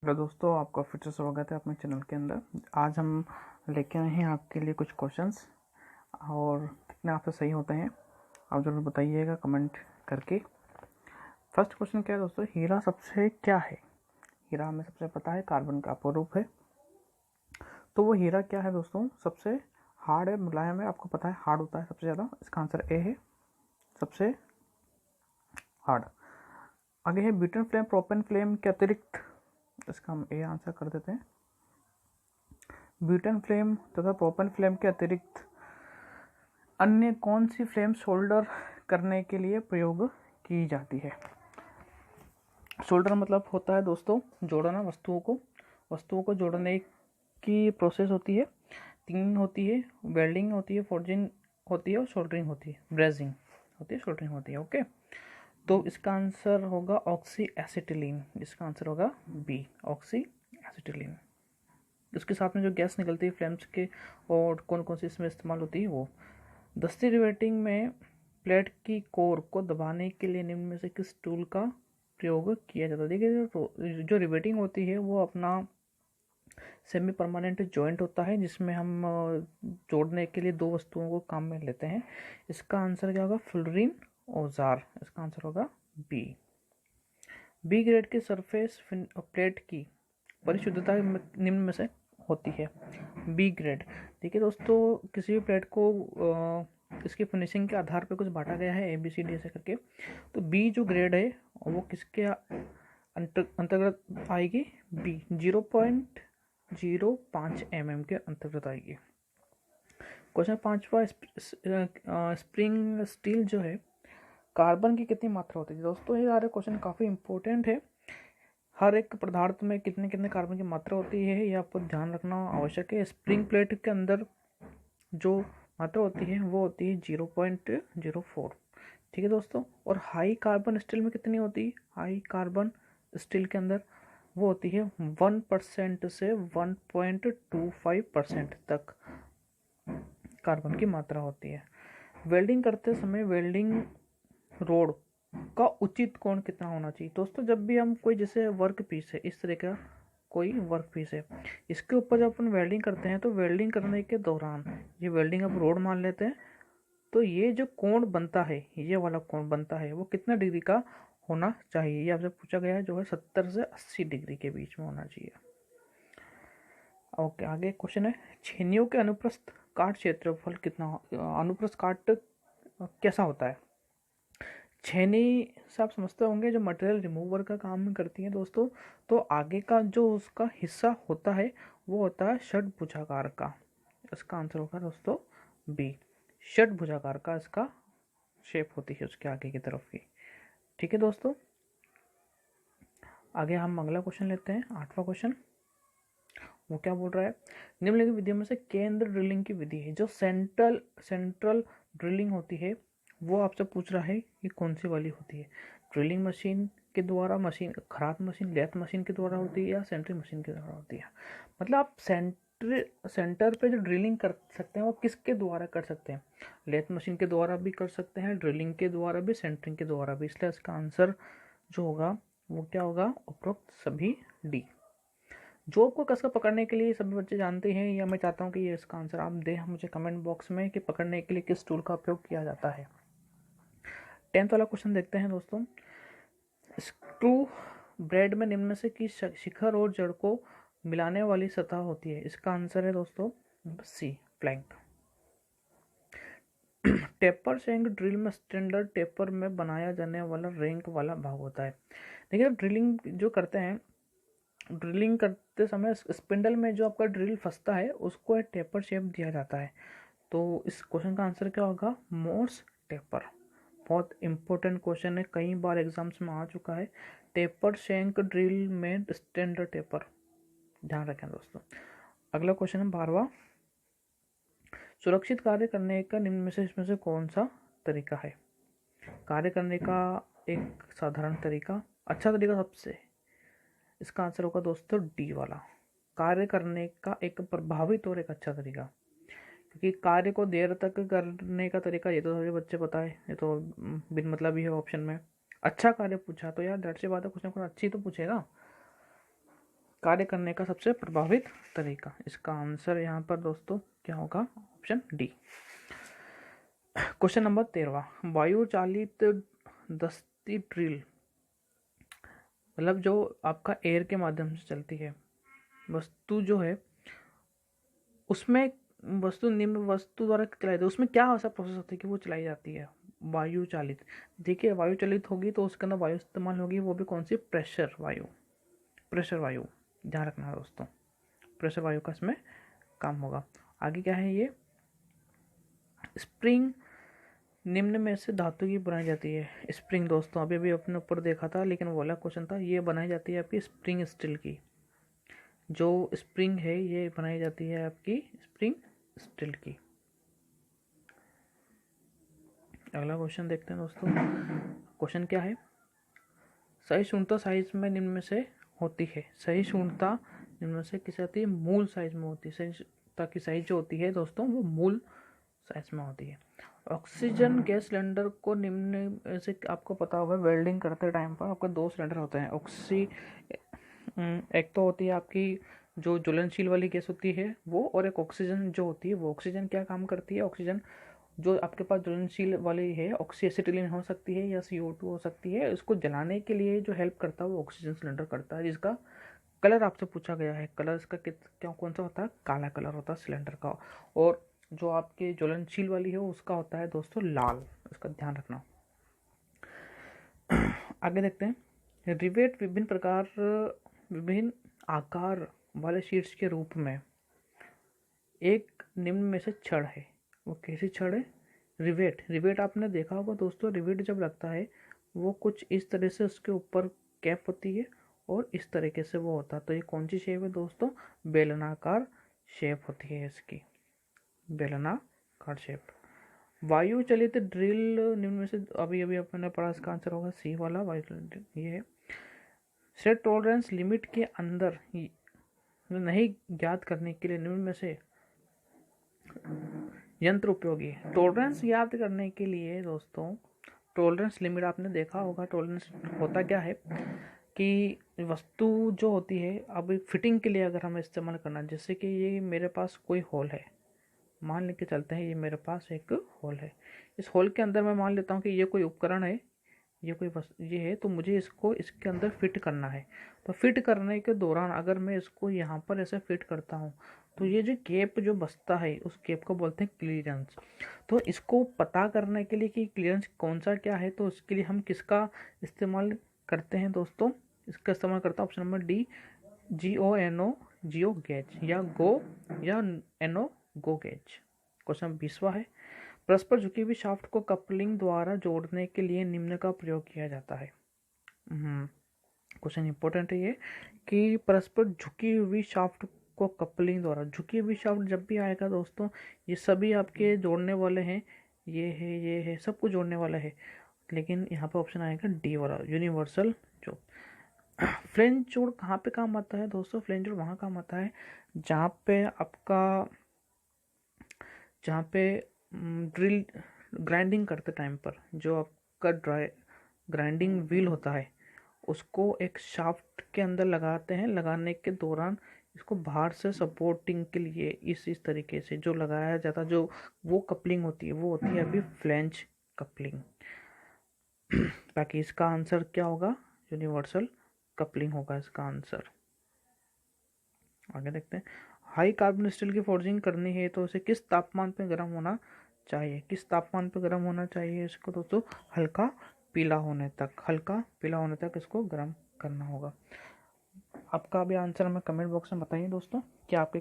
Hello दोस्तों, आपका फिर से स्वागत है अपने चैनल के अंदर। आज हम लेके आए हैं आपके लिए कुछ क्वेश्चंस और कितने आपसे सही होते हैं आप ज़रूर बताइएगा कमेंट करके। फर्स्ट क्वेश्चन क्या है दोस्तों, हीरा सबसे क्या है? हीरा हमें सबसे पता है कार्बन का अपरूप है। तो वो हीरा क्या है दोस्तों? सबसे हार्ड है, मुलायम है। आपको पता है हार्ड होता है सबसे ज़्यादा। इसका आंसर ए है, सबसे हार्ड। आगे है ब्यूटेन फ्लेम प्रोपेन फ्लेम के अतिरिक्त, इसका हम ए आंसर कर देते हैं। ब्यूटेन फ्लेम तथा प्रोपेन फ्लेम के अतिरिक्त अन्य कौन सी फ्लेम शोल्डर करने के लिए प्रयोग की जाती है? शोल्डर मतलब होता है दोस्तों जोड़ना, वस्तुओं को जोड़ने की प्रोसेस होती है। तीन होती है, वेल्डिंग होती है, फोर्जिंग होती है और सोल्डरिंग होती है, ब्रेजिंग होती है, सोल्डरिंग होती है। ओके, तो इसका आंसर होगा ऑक्सी एसिटिलीन। इसका आंसर होगा बी, ऑक्सी एसिटिलीन। उसके साथ में जो गैस निकलती है फ्लेम्स के और कौन कौन सी इसमें इस्तेमाल होती है वो। दस्ती रिवेटिंग में प्लेट की कोर को दबाने के लिए निम्न में से किस टूल का प्रयोग किया जाता है? देखिए, जो रिवेटिंग होती है वो अपना सेमी परमानेंट जॉइंट होता है जिसमें हम जोड़ने के लिए दो वस्तुओं को काम में लेते हैं। इसका आंसर क्या होगा? फुलरिन औजार। इसका आंसर होगा बी। बी ग्रेड की सरफेस प्लेट की परिशुद्धता निम्न में से होती है। बी ग्रेड, देखिए दोस्तों, किसी भी प्लेट को इसकी फिनिशिंग के आधार पर कुछ बांटा गया है ABCD ऐसे करके। तो बी जो ग्रेड है वो किसके अंतर्गत आएगी? बी 0.05 mm के अंतर्गत आएगी। क्वेश्चन 5वां, स्प्रिंग स्टील जो है कार्बन की कितनी मात्रा होती है? दोस्तों ये सारे क्वेश्चन काफ़ी इंपॉर्टेंट है। हर एक पदार्थ में कितने कितने कार्बन की मात्रा होती है ये आपको ध्यान रखना आवश्यक है। स्प्रिंग प्लेट के अंदर जो मात्रा होती है वो होती है 0.04। ठीक है दोस्तों। और हाई कार्बन स्टील में कितनी होती है? हाई कार्बन स्टील के अंदर वो होती है 1% से 1.25% तक कार्बन की मात्रा होती है। वेल्डिंग करते समय वेल्डिंग रोड का उचित कोण कितना होना चाहिए? दोस्तों जब भी हम कोई जैसे वर्क पीस है, इस तरह का कोई वर्क पीस है, इसके ऊपर जब अपन वेल्डिंग करते हैं तो वेल्डिंग करने के दौरान ये वेल्डिंग अब रोड मान लेते हैं, तो ये जो कोण बनता है, ये वाला कोण बनता है, वो कितना डिग्री का होना चाहिए? ये आपसे पूछा गया है, जो है 70 से 80 डिग्री के बीच में होना चाहिए। ओके, आगे क्वेश्चन है, छेनियों के अनुप्रस्थ काट क्षेत्रफल कितना? अनुप्रस्थ काट कैसा होता है? छेनी से आप समझते होंगे जो मटेरियल रिमूवर का काम करती है दोस्तों। तो आगे का जो उसका हिस्सा होता है वो होता है षटभुजाकार का। इसका आंसर होगा दोस्तों बी, षटभुजाकार का इसका शेप होती है उसके आगे की तरफ की। ठीक है दोस्तों, आगे हम अगला क्वेश्चन लेते हैं, 8वां क्वेश्चन। वो क्या बोल रहा है? निम्नलिखित विधियों में से केंद्र ड्रिलिंग की विधि है, जो सेंट्रल ड्रिलिंग होती है, वो आपसे पूछ रहा है कि कौन सी वाली होती है? ड्रिलिंग मशीन के द्वारा, मशीन खराद मशीन, लेथ मशीन के द्वारा होती है या सेंट्रिक मशीन के द्वारा होती है? मतलब आप सेंटर पे जो ड्रिलिंग कर सकते हैं वो किसके द्वारा कर सकते हैं? लेथ मशीन के द्वारा भी कर सकते हैं, ड्रिलिंग के द्वारा भी, सेंटरिंग के द्वारा भी। इसलिए इसका आंसर जो होगा वो क्या होगा? उपरोक्त सभी डी। जॉब को कसकर पकड़ने के लिए सभी बच्चे जानते हैं, या मैं चाहता हूँ कि ये इसका आंसर आप दें मुझे कमेंट बॉक्स में कि पकड़ने के लिए किस टूल का उपयोग किया जाता है। 10th वाला क्वेश्चन देखते हैं दोस्तों। स्क्रू ब्रेड में निम्न में से की शिखर और जड़ को मिलाने वाली सतह होती है? इसका आंसर है दोस्तों सी, फ्लैंक। टेपर शेंक ड्रिल में स्टैंडर्ड टेपर में बनाया जाने वाला रैंक वाला भाग होता है। देखिए, ड्रिलिंग जो करते हैं, ड्रिलिंग करते समय स्पिंडल में जो आपका ड्रिल फंसता है उसको एक टेपर शेप दिया जाता है। तो इस क्वेश्चन का आंसर क्या होगा? Morse taper. बहुत इंपॉर्टेंट क्वेश्चन है, कई बार एग्जाम्स में आ चुका है। टेपर शेंक ड्रिल में स्टैंडर्ड टेपर, ध्यान रखें दोस्तों। अगला क्वेश्चन है 12वां। सुरक्षित कार्य करने का निम्न में से इसमें से कौन सा तरीका है? कार्य करने का एक साधारण तरीका, अच्छा तरीका सबसे, इसका आंसर होगा दोस्तों डी वाला, कार्य करने का एक प्रभावित और एक अच्छा तरीका। क्योंकि कार्य को देर तक करने का तरीका ये तो सभी बच्चे पता है, ये तो बिन मतलब ही है ऑप्शन में। अच्छा कार्य पूछा तो यार डेट से बात है, कुछ ना कुछ अच्छी तो पूछेगा। कार्य करने का सबसे प्रभावित तरीका। इसका आंसर यहाँ पर दोस्तों क्या होगा? Option D. क्वेश्चन नंबर 13, वायु चालित दस्ती ड्रिल, मतलब जो आपका एयर के माध्यम से चलती है वस्तु जो है, उसमें वस्तु निम्न वस्तु द्वारा चलाई जाती है, उसमें क्या ऐसा प्रोसेस होता है कि वो चलाई जाती है? वायु चालित। देखिए वायु चालित होगी तो उसके अंदर वायु इस्तेमाल होगी, वो भी कौन सी? प्रेशर वायु। प्रेशर वायु ध्यान रखना है दोस्तों, प्रेशर वायु का इसमें काम होगा। आगे क्या है? ये स्प्रिंग निम्न में से धातु की बनाई जाती है। स्प्रिंग दोस्तों अभी भी अपने ऊपर देखा था, लेकिन वो वाला क्वेश्चन था। ये बनाई जाती है आपकी स्प्रिंग स्टील की। जो स्प्रिंग है ये बनाई जाती है आपकी स्प्रिंग स्टील की। अगला क्वेश्चन देखते हैं दोस्तों। क्वेश्चन क्या है? सहिष्णुता साइज में निम्न में से होती है। सहिष्णुता निम्न में से किस आती है? मूल साइज में होती है। सहिष्णुता की साइज जो होती है दोस्तों वो मूल साइज में होती है। ऑक्सीजन गैस सिलेंडर को निम्न से आपको पता होगा, वेल्डिंग करते टाइम पर आपके 2 सिलेंडर होते हैं। एक तो होती है आपकी जो ज्वलनशील वाली गैस होती है वो, और एक ऑक्सीजन जो होती है वो। ऑक्सीजन क्या काम करती है? ऑक्सीजन जो आपके पास ज्वलनशील वाली है, ऑक्सी एसिटिलीन हो सकती है या CO2 हो सकती है, उसको जलाने के लिए जो हेल्प करता है वो ऑक्सीजन सिलेंडर करता है, जिसका कलर आपसे पूछा गया है। कलर इसका क्या कौन सा होता है? काला कलर होता है सिलेंडर का। और जो आपके ज्वलनशील वाली है उसका होता है दोस्तों लाल। इसका ध्यान रखना। आगे देखते हैं। रिवेट विभिन्न आकार वाले शीट्स के रूप में एक निम्न में से छड़ है। वो कैसी छड़ है? रिवेट आपने देखा होगा दोस्तों, रिवेट जब लगता है वो कुछ इस तरह से उसके ऊपर कैप होती है और इस तरीके से वो होता है। तो ये कौन सी शेप है दोस्तों? बेलनाकार शेप होती है इसकी, बेलनाकार शेप। वायु चलित ड्रिल निम्न में से, अभी अपने पढ़ा, इसका आंसर होगा सी वाला वायु चलित। ये है सेट टॉलरेंस लिमिट के अंदर नहीं ज्ञात करने के लिए निम्न में से यंत्र उपयोगी है। टॉलरेंस याद करने के लिए दोस्तों, टॉलरेंस लिमिट आपने देखा होगा। टॉलरेंस होता क्या है कि वस्तु जो होती है, अब फिटिंग के लिए अगर हमें इस्तेमाल करना, जैसे कि ये मेरे पास कोई होल है, मान लेके चलते हैं ये मेरे पास एक होल है। इस होल के अंदर मैं मान लेता हूँ कि ये कोई उपकरण है, ये है, तो मुझे इसको इसके अंदर फिट करना है। तो फिट करने के दौरान अगर मैं इसको यहाँ पर ऐसे फिट करता हूँ तो ये जो गैप जो बचता है उस गैप को बोलते हैं क्लियरेंस। तो इसको पता करने के लिए कि क्लियरेंस कौन सा क्या है, तो उसके लिए हम किसका इस्तेमाल करते हैं दोस्तों? इसका इस्तेमाल करता हूँ ऑप्शन नंबर डी, GONO, जियो गेज, या NO गो गेज। क्वेश्चन 20वां है। परस्पर झुकी हुई शाफ्ट को कपलिंग द्वारा जोड़ने के लिए निम्न का प्रयोग किया जाता है। क्वेश्चन इंपॉर्टेंट है ये कि परस्पर झुकी हुई शाफ्ट को कपलिंग द्वारा, झुकी हुई शाफ्ट जब भी आएगा दोस्तों ये सभी आपके जोड़ने वाले हैं, ये है सब कुछ जोड़ने वाला है, लेकिन यहाँ पे ऑप्शन आएगा डी वाला, यूनिवर्सल जो। फ्लेंज जोड़ कहाँ पे काम आता है दोस्तों? फ्लेंज जोड़ वहाँ काम आता है जहाँ पे ड्रिल ग्राइंडिंग करते टाइम पर जो आपका ग्राइंडिंग व्हील होता है उसको एक शाफ्ट के अंदर लगाते हैं। लगाने के दौरान इसको बाहर से सपोर्टिंग के लिए इस तरीके से जो लगाया जाता है, जो वो कपलिंग होती है वो होती है अभी फ्लेंज कपलिंग। बाकी इसका आंसर क्या होगा? यूनिवर्सल कपलिंग होगा इसका आंसर। आगे देखते हैं। हाई कार्बन स्टील की फोर्जिंग करनी है तो उसे किस तापमान पे गर्म होना चाहिए? किस तापमान पे गर्म होना चाहिए इसको दोस्तों? हल्का पीला होने तक इसको गर्म करना होगा। आपका भी आंसर हमें कमेंट बॉक्स में बताइए दोस्तों, क्या आपके